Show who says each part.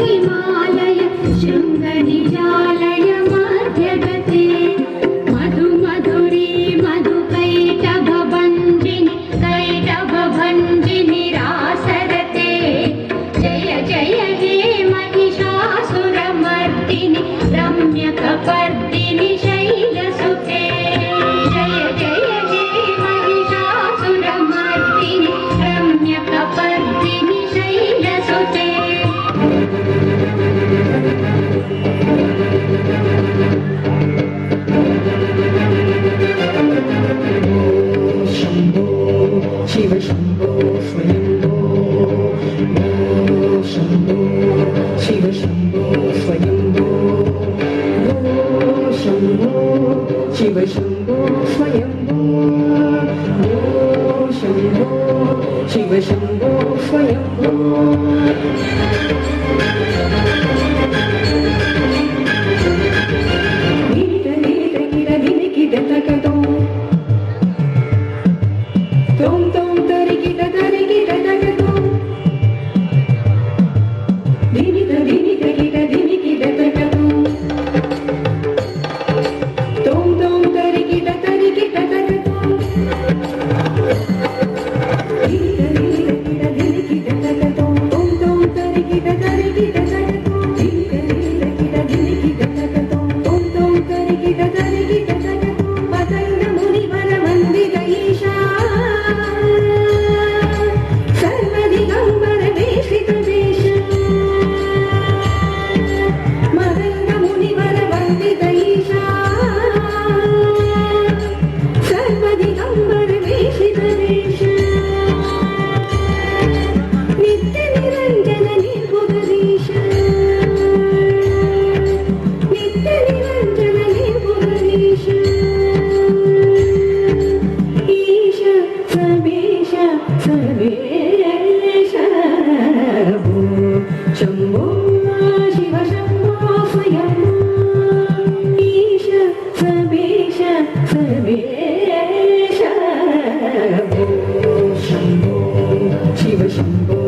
Speaker 1: हिमालय शृङ्गनिजालय मध्यगते मधु मधुरी मधुकैटभभञ्जिनि कैटभभञ्जिनि रासरते जय जय हे महिषासुरमर्दिनि रम्यकपर्दिनि शैलसुते जय जय हे Mahishasuramardini रम्यकपर्दिनि शैलसुते
Speaker 2: Shambho Shiv Shambho Swayambho Shambho Shiv Shambho Swayambho Shambho Shiv Shambho Swayambho Shambho Shiv Shambho Swayambho Tom tom tarikita tarikita takatom Dimita dimita kita dimikita takatom Tom tom tarikita tarikita takatom Dimita dimita kita dimikita takatom Tom tom tarikita tarikita takatom Dimita dimita kita dimikita takatom Tom tom tarikita tarikita takatom Patanga muni vara mandita isha Shambho Shiv Shambho Swayambho ईश सबेश सबेश शंभो शिव शंभो